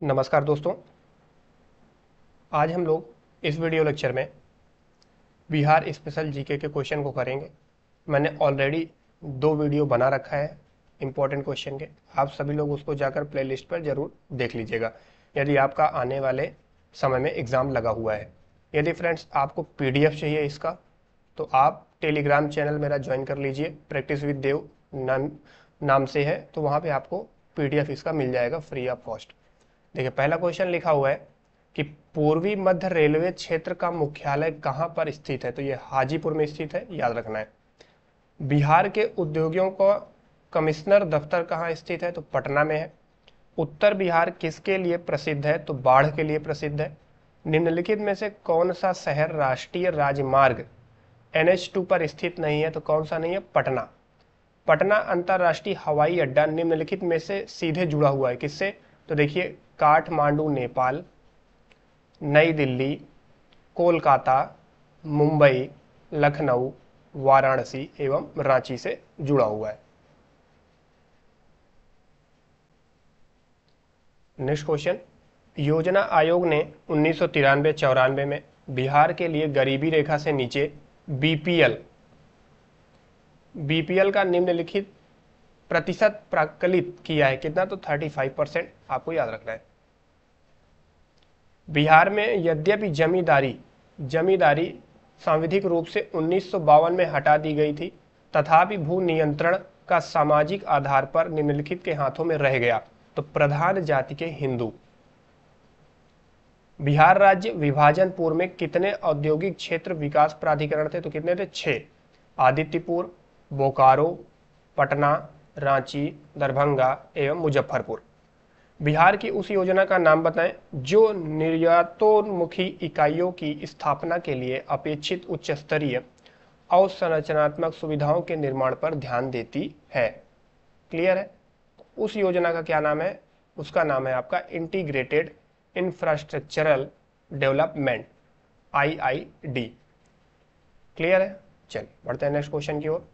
नमस्कार दोस्तों। आज हम लोग इस वीडियो लेक्चर में बिहार स्पेशल जीके के क्वेश्चन को करेंगे। मैंने ऑलरेडी 2 वीडियो बना रखा है इम्पोर्टेंट क्वेश्चन के। आप सभी लोग उसको जाकर प्लेलिस्ट पर ज़रूर देख लीजिएगा यदि आपका आने वाले समय में एग्ज़ाम लगा हुआ है। यदि फ्रेंड्स आपको PDF चाहिए इसका तो आप टेलीग्राम चैनल मेरा ज्वाइन कर लीजिए, प्रैक्टिस विद देव नाम से है, तो वहाँ पे आपको PDF इसका मिल जाएगा फ्री ऑफ कॉस्ट। देखिए पहला क्वेश्चन लिखा हुआ है कि पूर्वी मध्य रेलवे क्षेत्र का मुख्यालय कहाँ पर स्थित है, तो ये हाजीपुर में स्थित है, याद रखना है। बिहार के उद्योगों का कमिश्नर दफ्तर कहाँ स्थित है, तो पटना में है। उत्तर बिहार किसके लिए प्रसिद्ध है, तो बाढ़ के लिए प्रसिद्ध है। निम्नलिखित में से कौन सा शहर राष्ट्रीय राजमार्ग NH2 पर स्थित नहीं है, तो कौन सा नहीं है, पटना। पटना अंतर्राष्ट्रीय हवाई अड्डा निम्नलिखित में से सीधे जुड़ा हुआ है किससे, तो देखिए काठमांडू नेपाल, नई दिल्ली, कोलकाता, मुंबई, लखनऊ, वाराणसी एवं रांची से जुड़ा हुआ है। नेक्स्ट क्वेश्चन, योजना आयोग ने 1993-94 में बिहार के लिए गरीबी रेखा से नीचे बीपीएल का निम्नलिखित प्रतिशत प्राकलित किया है कितना, तो 35%। आपको याद रखना है। बिहार में यद्यपि जमींदारी सांविधिक रूप से 1952 में हटा दी गई थी, तथापि भू नियंत्रण का सामाजिक आधार पर निम्नलिखित के हाथों में रह गया, तो प्रधान जाति के हिंदू। बिहार राज्य विभाजन पूर्व में कितने औद्योगिक क्षेत्र विकास प्राधिकरण थे, तो कितने थे, 6। आदित्यपुर, बोकारो, पटना, रांची, दरभंगा एवं मुजफ्फरपुर। बिहार की उस योजना का नाम बताएं जो निर्यातोन्मुखी इकाइयों की स्थापना के लिए अपेक्षित उच्च स्तरीय अवसंरचनात्मक सुविधाओं के निर्माण पर ध्यान देती है। क्लियर है। उस योजना का क्या नाम है, उसका नाम है आपका integrated infrastructural development, IID। Clear है। चलिए बढ़ते हैं नेक्स्ट क्वेश्चन की ओर।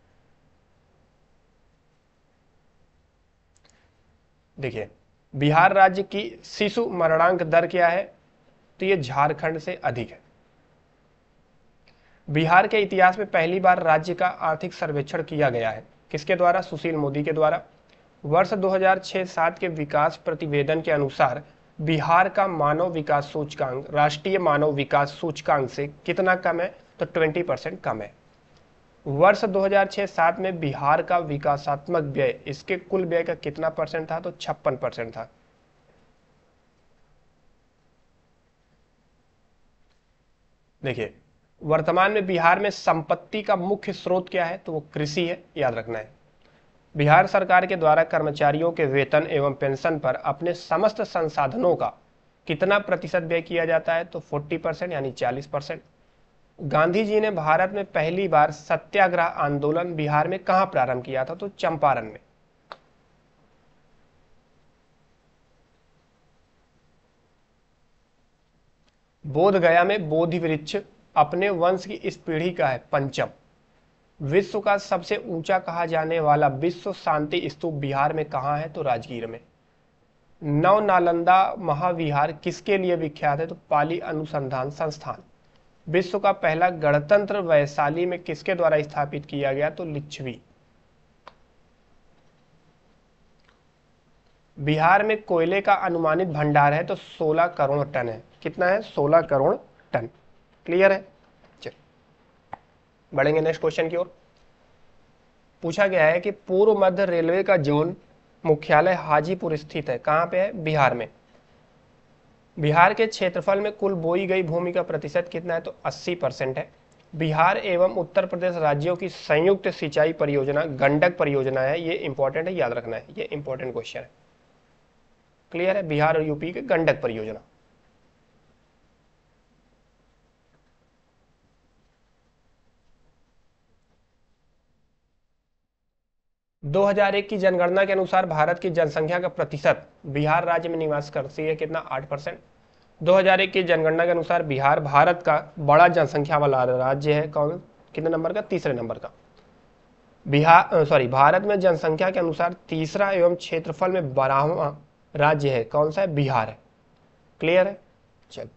देखिए बिहार राज्य की शिशु मरणांक दर क्या है, तो ये झारखंड से अधिक है। बिहार के इतिहास में पहली बार राज्य का आर्थिक सर्वेक्षण किया गया है, किसके द्वारा, सुशील मोदी के द्वारा। वर्ष 2006-07 के विकास प्रतिवेदन के अनुसार बिहार का मानव विकास सूचकांक राष्ट्रीय मानव विकास सूचकांक से कितना कम है, तो 20% कम है। वर्ष 2006-07 में बिहार का विकासात्मक व्यय इसके कुल व्यय का कितना परसेंट था, तो 56% था। देखिए वर्तमान में बिहार में संपत्ति का मुख्य स्रोत क्या है, तो वो कृषि है, याद रखना है। बिहार सरकार के द्वारा कर्मचारियों के वेतन एवं पेंशन पर अपने समस्त संसाधनों का कितना प्रतिशत व्यय किया जाता है, तो 40% यानी 40%। गांधी जी ने भारत में पहली बार सत्याग्रह आंदोलन बिहार में कहां प्रारंभ किया था, तो चंपारण में। बोध गया में बोधि वृक्ष अपने वंश की इस पीढ़ी का है पंचम। विश्व का सबसे ऊंचा कहा जाने वाला विश्व शांति स्तूप बिहार में कहां है, तो राजगीर में। नव नालंदा महाविहार किसके लिए विख्यात है, तो पाली अनुसंधान संस्थान। विश्व का पहला गणतंत्र वैशाली में किसके द्वारा स्थापित किया गया, तो लिच्छवी। बिहार में कोयले का अनुमानित भंडार है, तो 16 करोड़ टन है। कितना है, 16 करोड़ टन। क्लियर है। चलिए बढ़ेंगे नेक्स्ट क्वेश्चन की ओर। पूछा गया है कि पूर्व मध्य रेलवे का जोन मुख्यालय हाजीपुर स्थित है, कहां पे है, बिहार में। बिहार के क्षेत्रफल में कुल बोई गई भूमि का प्रतिशत कितना है, तो 80% है। बिहार एवं उत्तर प्रदेश राज्यों की संयुक्त सिंचाई परियोजना गंडक परियोजना है, ये इंपॉर्टेंट है, याद रखना है, ये इंपॉर्टेंट क्वेश्चन है। क्लियर है। बिहार और यूपी के गंडक परियोजना। दो 2001 की जनगणना के अनुसार भारत की जनसंख्या का प्रतिशत बिहार राज्य में निवास करती है कितना, 8%। 2001 की जनगणना के अनुसार बिहार भारत का बड़ा जनसंख्या वाला राज्य है, कौन, कितने नंबर का, तीसरे नंबर का। भारत में जनसंख्या के अनुसार तीसरा एवं क्षेत्रफल में 12वां राज्य है, कौन सा है, बिहार है। क्लियर है? चल,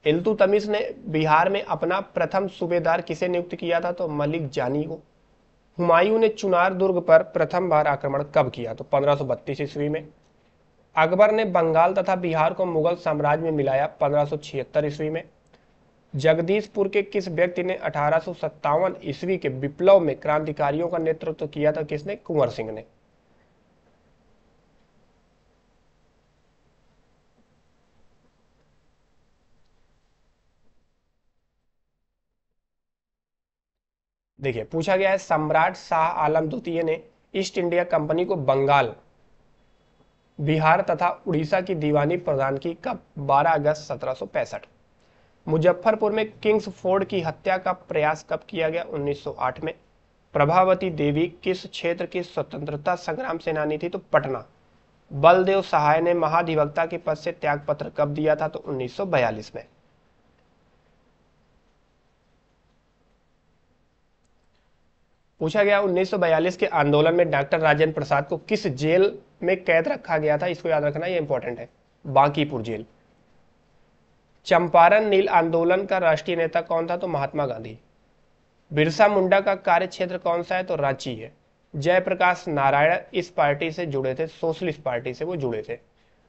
इल्तुतमिश ने बिहार में अपना प्रथम सूबेदार किसे नियुक्त किया था? तो मलिक जानी को। हुमायूं ने चुनार दुर्ग पर प्रथम बार आक्रमण कब किया? तो 1532 ईस्वी में। अकबर ने बंगाल तथा बिहार को मुगल साम्राज्य में मिलाया 1576 ईस्वी में। जगदीशपुर के किस व्यक्ति ने 1857 ईस्वी के विप्लव में क्रांतिकारियों का नेतृत्व किया था? किसने? कुंवर सिंह ने। देखिए, पूछा गया है सम्राट शाह आलम द्वितीय ने ईस्ट इंडिया कंपनी को बंगाल, बिहार तथा उड़ीसा की दीवानी प्रदान की कब? 12 अगस्त 1765। मुजफ्फरपुर में किंग्स फोर्ड की हत्या का प्रयास कब किया गया? 1908 में। प्रभावती देवी किस क्षेत्र की स्वतंत्रता संग्राम सेनानी थी? तो पटना। बलदेव सहाय ने महाधिवक्ता के पद से त्यागपत्र कब दिया था? तो 1942 में। पूछा गया 1942 के आंदोलन में डॉक्टर राजेंद्र प्रसाद को किस जेल में कैद रखा गया था? इसको याद रखना, ये इंपॉर्टेंट है, बांकीपुर जेल। चंपारण नील आंदोलन का राष्ट्रीय नेता कौन था? तो महात्मा गांधी। बिरसा मुंडा का कार्य क्षेत्र कौन सा है? तो रांची है। जयप्रकाश नारायण इस पार्टी से जुड़े थे? सोशलिस्ट पार्टी से वो जुड़े थे।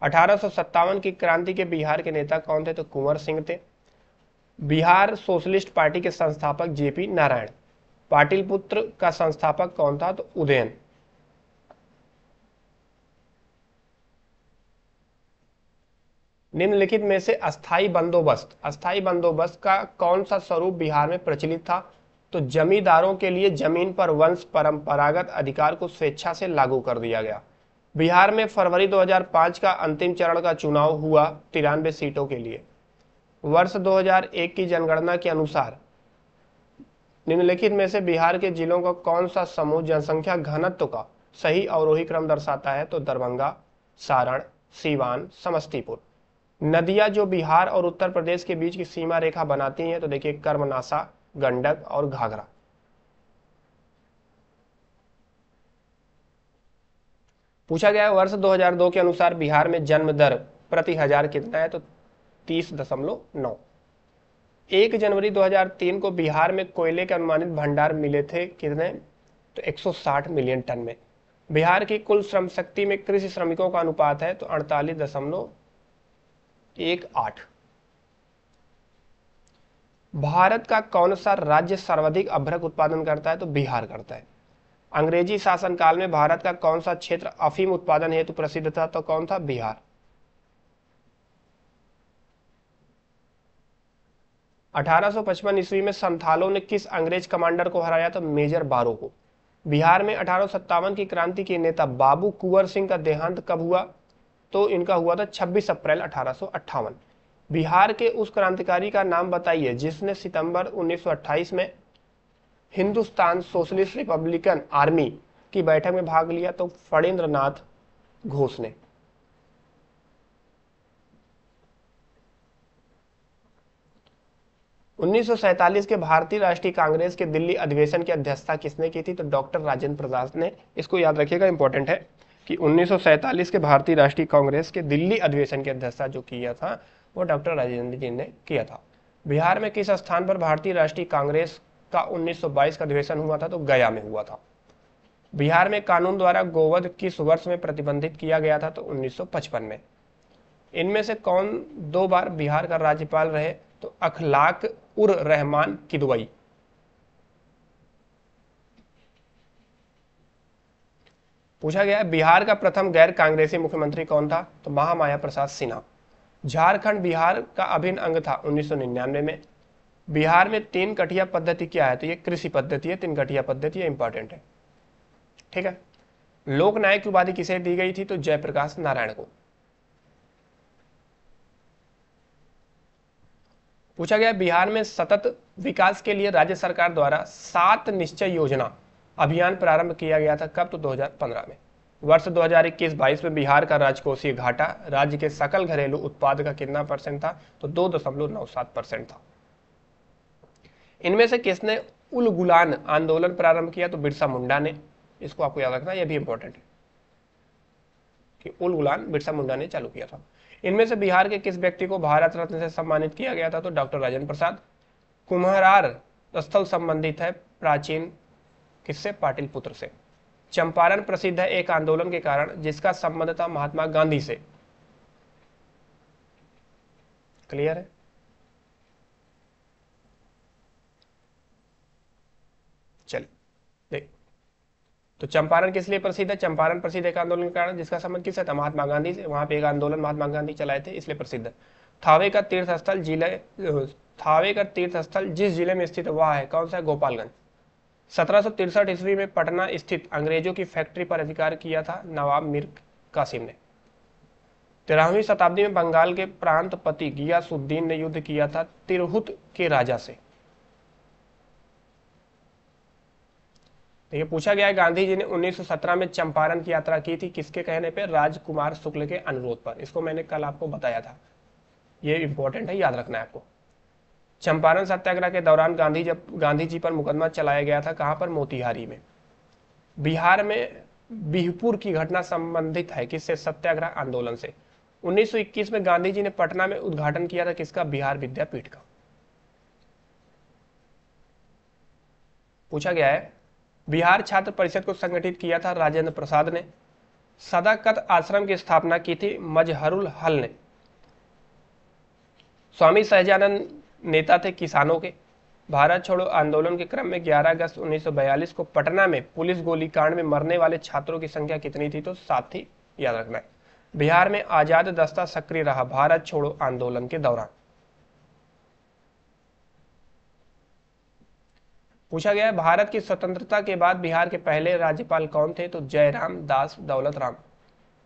1857 की क्रांति के बिहार के नेता कौन थे? तो कुंवर सिंह थे। बिहार सोशलिस्ट पार्टी के संस्थापक जेपी नारायण। पाटिलपुत्र का संस्थापक कौन था? तो उदयन। निम्नलिखित में से अस्थाई बंदोबस्त का कौन सा स्वरूप बिहार में प्रचलित था? तो जमींदारों के लिए जमीन पर वंश परंपरागत अधिकार को स्वेच्छा से लागू कर दिया गया। बिहार में फरवरी 2005 का अंतिम चरण का चुनाव हुआ 93 सीटों के लिए। वर्ष 2001 की जनगणना के अनुसार निम्नलिखित में से बिहार के जिलों का कौन सा समूह जनसंख्या घनत्व का सही अवरोही क्रम दर्शाता है? तो दरभंगा, सारण, सीवान, समस्तीपुर। नदियां जो बिहार और उत्तर प्रदेश के बीच की सीमा रेखा बनाती हैं, तो देखिए कर्मनाशा, गंडक और घाघरा। पूछा गया है वर्ष 2002 के अनुसार बिहार में जन्म दर प्रति हजार कितना है? तो 30.9। 1 जनवरी 2003 को बिहार में कोयले के अनुमानित भंडार मिले थे कितने? तो 160 मिलियन टन में। बिहार की कुल श्रम शक्ति में कृषि श्रमिकों का अनुपात है तो 48.18। भारत का कौन सा राज्य सर्वाधिक अभ्रक उत्पादन करता है? तो बिहार करता है। अंग्रेजी शासनकाल में भारत का कौन सा क्षेत्र अफीम उत्पादन हेतु प्रसिद्ध था? तो कौन था? बिहार। 1855 ईस्वी में संथालों ने किस अंग्रेज कमांडर को हराया? तो मेजर बारो को। बिहार में 1857 की क्रांति के नेता बाबू कुंवर सिंह का देहांत कब हुआ? तो इनका हुआ था 26 अप्रैल 1858। बिहार के उस क्रांतिकारी का नाम बताइए जिसने सितंबर 1928 में हिंदुस्तान सोशलिस्ट रिपब्लिकन आर्मी की बैठक में भाग लिया? तो फणींद्र नाथ घोष ने। उन्नीस के भारतीय राष्ट्रीय कांग्रेस के दिल्ली अधिवेशन की अध्यक्षता किसने की थी? तो डॉक्टर राजेंद्र प्रसाद ने। इसको याद रखिएगा, इंपॉर्टेंट है कि 1947 के भारतीय राष्ट्रीय कांग्रेस के दिल्ली अधिवेशन की अध्यक्षता जो किया था वो डॉक्टर राजेंद्र जी ने किया था। बिहार में किस स्थान पर भारतीय राष्ट्रीय कांग्रेस का 1922 का अधिवेशन हुआ था? तो गया में हुआ था। बिहार में कानून द्वारा गोवध किस वर्ष में प्रतिबंधित किया गया था? तो 1955 में। इनमें से कौन 2 बार बिहार का राज्यपाल रहे? तो अखलाक उर रहमान किदवई। पूछा गया बिहार का प्रथम गैर कांग्रेसी मुख्यमंत्री कौन था? तो महामाया प्रसाद सिन्हा। झारखंड बिहार का अभिन्न अंग था 1999 में। बिहार में 3 कटिया पद्धति क्या है? तो ये कृषि पद्धति है, 3 कटिया पद्धति है, इंपॉर्टेंट है, ठीक है। लोकनायक की उपाधि किसे दी गई थी? तो जयप्रकाश नारायण को। पूछा गया बिहार में सतत विकास के लिए राज्य सरकार द्वारा 7 निश्चय योजना अभियान प्रारंभ किया गया था कब? तो 2015 में। वर्ष 2021-22 में बिहार का राजकोषीय घाटा राज्य के सकल घरेलू उत्पाद का कितना % था? तो 2.97% था। इनमें से किसने उल गुलान आंदोलन प्रारंभ किया? तो बिरसा मुंडा ने। इसको आपको याद रखना, यह भी इंपॉर्टेंट है। कि उल गुलान बिरसा मुंडा ने चालू किया था। इनमें से बिहार के किस व्यक्ति को भारत रत्न से सम्मानित किया गया था? तो डॉक्टर राजेंद्र प्रसाद। कुम्हरार स्थल संबंधित है प्राचीन किससे? पाटिल पुत्र से। चंपारण प्रसिद्ध है एक आंदोलन के कारण जिसका संबंध था महात्मा गांधी से। क्लियर है? चलिए देख, तो चंपारण किस लिए प्रसिद्ध है? चंपारण प्रसिद्ध एक आंदोलन के कारण जिसका संबंध किससे था? महात्मा गांधी से। वहां पे एक आंदोलन महात्मा गांधी चलाए थे, इसलिए प्रसिद्ध है। थावे का तीर्थ स्थल थावे का तीर्थ स्थल जिस जिले में स्थित वह है कौन सा? गोपालगंज। 1763 ईस्वी में पटना स्थित अंग्रेजों की फैक्ट्री पर अधिकार किया था नवाब मीर कासिम ने। 13वीं शताब्दी में बंगाल के प्रांतपति गियासुद्दीन ने युद्ध किया था तिरहुत के राजा से। देखिए पूछा गया है गांधी जी ने 1917 में चंपारण की यात्रा की थी किसके कहने पर? राजकुमार शुक्ल के अनुरोध पर। इसको मैंने कल आपको बताया था, ये इंपॉर्टेंट है, याद रखना है आपको। चंपारण सत्याग्रह के दौरान गांधी जी पर मुकदमा चलाया गया था कहां पर? मोतिहारी में। बिहार में बिहपुर की घटना संबंधित है किससे? सत्याग्रह आंदोलन से। 1921 में गांधी जी ने पटना में उद्घाटन किया था किसका? बिहार विद्यापीठ का। पूछा गया है बिहार छात्र परिषद को संगठित किया था राजेंद्र प्रसाद ने। सदाकत आश्रम की स्थापना की थी मजहरुल हल ने। स्वामी सहजानंद नेता थे किसानों के। भारत छोड़ो आंदोलन के क्रम में 11 अगस्त 1942 को पटना में पुलिस गोलीकांड में मरने वाले छात्रों की संख्या कितनी थी? तो 7 थी, याद रखना है। बिहार में आजाद दस्ता सक्रिय रहा भारत छोड़ो आंदोलन के दौरान। पूछा गया है भारत की स्वतंत्रता के बाद बिहार के पहले राज्यपाल कौन थे? तो जयराम दास दौलत राम।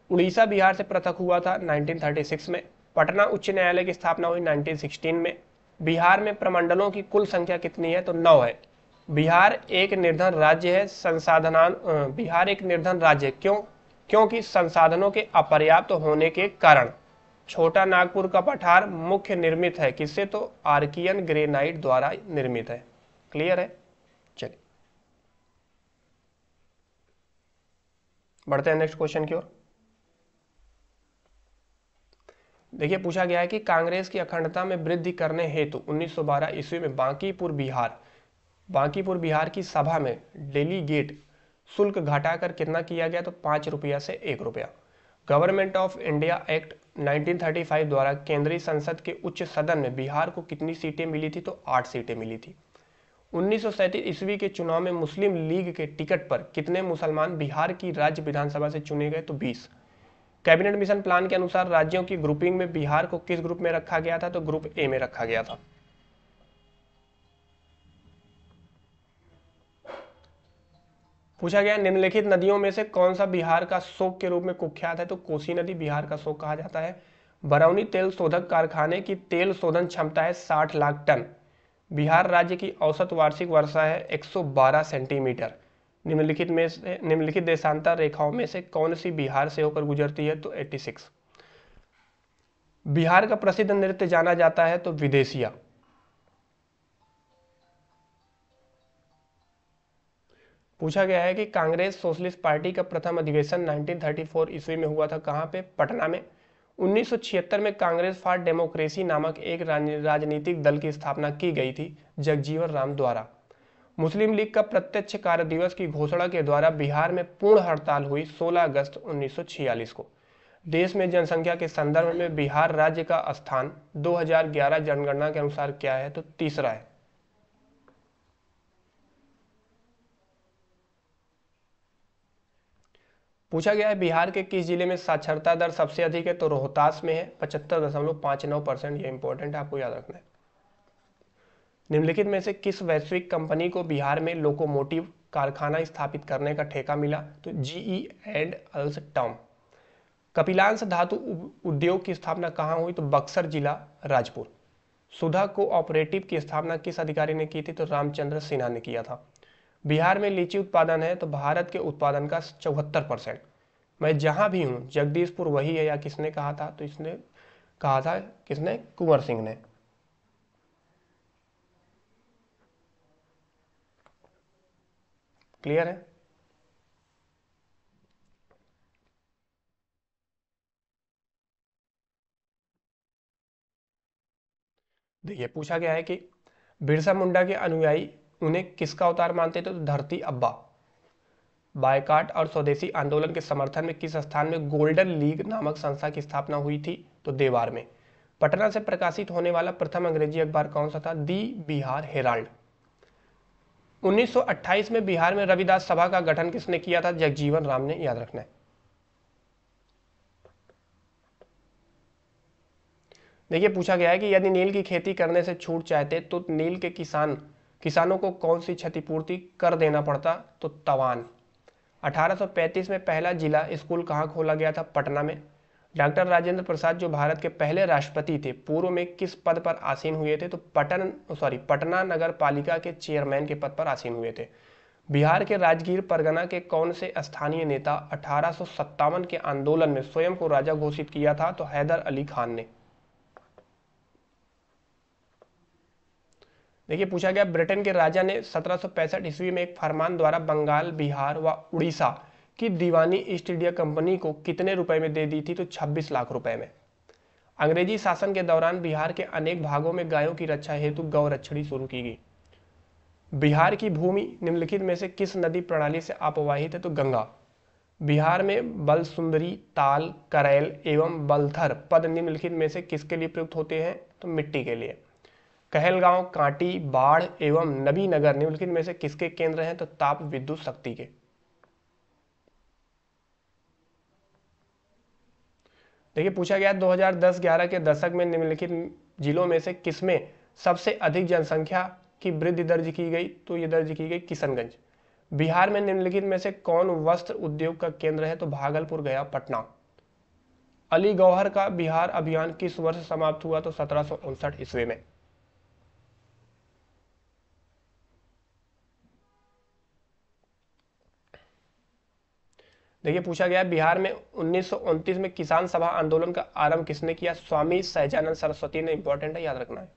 उड़ीसा बिहार से पृथक हुआ था 1936 में। पटना उच्च न्यायालय की स्थापना हुई 1916 में। बिहार में प्रमंडलों की कुल संख्या कितनी है? तो 9 है। बिहार एक निर्धन राज्य है। बिहार एक निर्धन राज्य है, क्यों? क्योंकि संसाधनों के अपर्याप्त होने के कारण। छोटा नागपुर का पठार मुख्य निर्मित है किससे? तो आर्कियन ग्रेनाइट द्वारा निर्मित है। क्लियर है? चलिए बढ़ते हैं नेक्स्ट क्वेश्चन की ओर। देखिए पूछा गया है कि कांग्रेस की अखंडता में वृद्धि करने हेतु 1912 ईस्वी में बांकीपुर बिहार की सभा में डेलीगेट शुल्क घटाकर कितना किया गया? तो 5 रुपया से 1 रुपया। गवर्नमेंट ऑफ इंडिया एक्ट 1935 द्वारा केंद्रीय संसद के उच्च सदन में बिहार को कितनी सीटें मिली थी? तो 8 सीटें मिली थी। 1937 ईस्वी के चुनाव में मुस्लिम लीग के टिकट पर कितने मुसलमान बिहार की राज्य विधानसभा से चुने गए? तो 20। कैबिनेट मिशन प्लान के अनुसार राज्यों की ग्रुपिंग में बिहार को किस ग्रुप में रखा गया था? तो ग्रुप ए में रखा गया था। पूछा गया निम्नलिखित नदियों में से कौन सा बिहार का शोक के रूप में कुख्यात है? तो कोसी नदी बिहार का शोक कहा जाता है। बरौनी तेल शोधक कारखाने की तेल शोधन क्षमता है 60 लाख टन। बिहार राज्य की औसत वार्षिक वर्षा है 112 सेंटीमीटर। निम्नलिखित देशांतर रेखाओं में से कौन सी बिहार से होकर गुजरती है? तो 86। बिहार का प्रसिद्ध नृत्य जाना जाता है तो विदेशिया। पूछा गया है कि कांग्रेस सोशलिस्ट पार्टी का प्रथम अधिवेशन 1934 ईस्वी में हुआ था कहां पे? पटना में। 1976 में कांग्रेस फॉर डेमोक्रेसी नामक एक राजनीतिक दल की स्थापना की गई थी जगजीवन राम द्वारा। मुस्लिम लीग का प्रत्यक्ष कार्य दिवस की घोषणा के द्वारा बिहार में पूर्ण हड़ताल हुई 16 अगस्त 1946 को। देश में जनसंख्या के संदर्भ में बिहार राज्य का स्थान 2011 जनगणना के अनुसार क्या है? तो तीसरा है। पूछा गया है बिहार के किस जिले में साक्षरता दर सबसे अधिक है? तो रोहतास में है 75.59%। ये इंपॉर्टेंट है, आपको याद रखना है। निम्नलिखित में से किस वैश्विक कंपनी को बिहार में लोकोमोटिव कारखाना स्थापित करने का ठेका मिला? तो जीई एंड अल्स्टॉम। कपिलांश धातु उद्योग की स्थापना कहाँ हुई? तो बक्सर जिला राजपुर। सुधा कोऑपरेटिव की स्थापना किस अधिकारी ने की थी? तो रामचंद्र सिन्हा ने किया था। बिहार में लीची उत्पादन है तो भारत के उत्पादन का 74%। मैं जहां भी हूं जगदीशपुर वही है, या किसने कहा था? तो इसने कहा था, किसने? कुंवर सिंह ने। क्लियर है? देखिए पूछा गया है कि बिरसा मुंडा के अनुयायी उन्हें किसका अवतार मानते थे, तो धरती अब्बा। बायकाट और स्वदेशी आंदोलन के समर्थन में किस स्थान में गोल्डन लीग नामक संस्था की स्थापना हुई थी, तो देवार में। पटना से प्रकाशित होने वाला प्रथम अंग्रेजी अखबार कौन सा था, दी बिहार हेराल्ड। 1928 में बिहार में रविदास सभा का गठन किसने किया था, जगजीवन राम ने, याद रखना है। देखिए पूछा गया है कि यदि नील की खेती करने से छूट चाहते तो नील के किसानों को कौन सी क्षतिपूर्ति कर देना पड़ता, तो तवान। 1835 में पहला जिला स्कूल कहाँ खोला गया था, पटना में। डॉक्टर राजेंद्र प्रसाद जो भारत के पहले राष्ट्रपति थे, पूर्व में किस पद पर आसीन हुए थे, तो पटना नगर पालिका के चेयरमैन के पद पर आसीन हुए थे। बिहार के राजगीर परगना के कौन से स्थानीय नेता 1857 के आंदोलन में स्वयं को राजा घोषित किया था, तो हैदर अली खान ने। देखिए पूछा गया ब्रिटेन के राजा ने 1765 ईस्वी में एक फरमान द्वारा बंगाल, बिहार व उड़ीसा की दीवानी ईस्ट इंडिया कंपनी को कितने रुपए में दे दी थी, तो 26 लाख रुपए में। अंग्रेजी शासन के दौरान बिहार के अनेक भागों में गायों की रक्षा हेतु गौरक्षणी शुरू की गई। बिहार की भूमि निम्नलिखित में से किस नदी प्रणाली से अपवाहित है, तो गंगा। बिहार में बलसुंदरी, ताल, करैल एवं बलथर पद निम्नलिखित में से किसके लिए प्रयुक्त होते हैं, तो मिट्टी के लिए। कहलगांव, कांटी, बाढ़ एवं नबीनगर निम्नलिखित में से किसके केंद्र हैं, तो ताप विद्युत शक्ति के। देखिए पूछा गया 2010-11 के दशक में निम्नलिखित जिलों में से किसमें सबसे अधिक जनसंख्या की वृद्धि दर्ज की गई, तो ये दर्ज की गई किशनगंज। बिहार में निम्नलिखित में से कौन वस्त्र उद्योग का केंद्र है, तो भागलपुर, गया, पटना। अली गौहर का बिहार अभियान किस वर्ष समाप्त हुआ, तो 1759 ईस्वी में। देखिए पूछा गया बिहार में 1929 में किसान सभा आंदोलन का आरंभ किसने किया, स्वामी सहजानंद सरस्वती ने। इंपॉर्टेंट है, याद रखना है।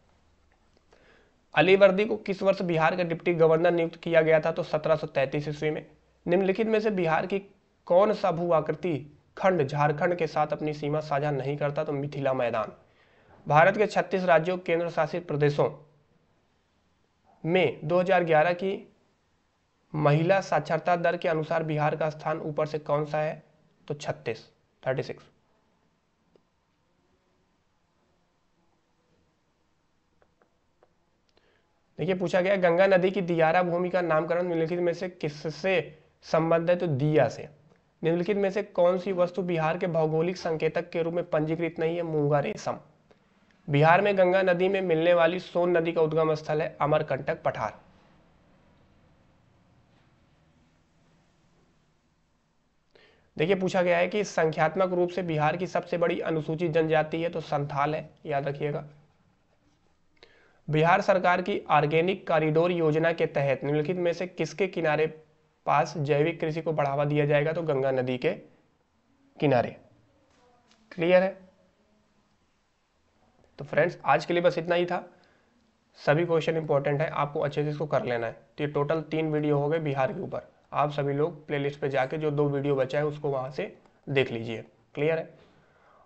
अली वर्दी को किस वर्ष बिहार का डिप्टी गवर्नर नियुक्त किया गया था, तो 1733 ईस्वी में। निम्नलिखित में से बिहार की कौन सा भू आकृति खंड झारखंड के साथ अपनी सीमा साझा नहीं करता, तो मिथिला मैदान। भारत के 36 राज्यों केंद्र शासित प्रदेशों में 2011 की महिला साक्षरता दर के अनुसार बिहार का स्थान ऊपर से कौन सा है, तो 36। देखिए पूछा गया गंगा नदी की दियारा भूमि का नामकरण निम्नलिखित में से किससे संबंध है, तो दिया से। निम्नलिखित में से कौन सी वस्तु बिहार के भौगोलिक संकेतक के रूप में पंजीकृत नहीं है, मूंगा रेशम। बिहार में गंगा नदी में मिलने वाली सोन नदी का उद्गम स्थल है अमरकंटक पठार। देखिए पूछा गया है कि संख्यात्मक रूप से बिहार की सबसे बड़ी अनुसूचित जनजाति है, तो संथाल है, याद रखिएगा। बिहार सरकार की ऑर्गेनिक कॉरिडोर योजना के तहत निम्नलिखित में से किसके किनारे पास जैविक कृषि को बढ़ावा दिया जाएगा, तो गंगा नदी के किनारे। क्लियर है। तो फ्रेंड्स आज के लिए बस इतना ही था। सभी क्वेश्चन इंपॉर्टेंट है, आपको अच्छे से इसको कर लेना है। तो ये टोटल 3 वीडियो हो गए बिहार के ऊपर। आप सभी लोग प्लेलिस्ट पे जाके जो 2 वीडियो बचा है उसको वहाँ से देख लीजिए। क्लियर है।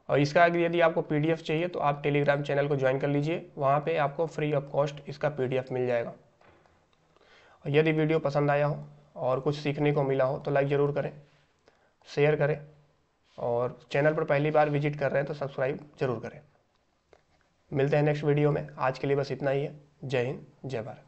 और इसका अगर यदि आपको पीडीएफ चाहिए तो आप टेलीग्राम चैनल को ज्वाइन कर लीजिए, वहाँ पे आपको फ्री ऑफ कॉस्ट इसका पीडीएफ मिल जाएगा। और यदि वीडियो पसंद आया हो और कुछ सीखने को मिला हो तो लाइक ज़रूर करें, शेयर करें, और चैनल पर पहली बार विजिट कर रहे हैं तो सब्सक्राइब जरूर करें। मिलते हैं नेक्स्ट वीडियो में। आज के लिए बस इतना ही है। जय हिंद, जय भारत।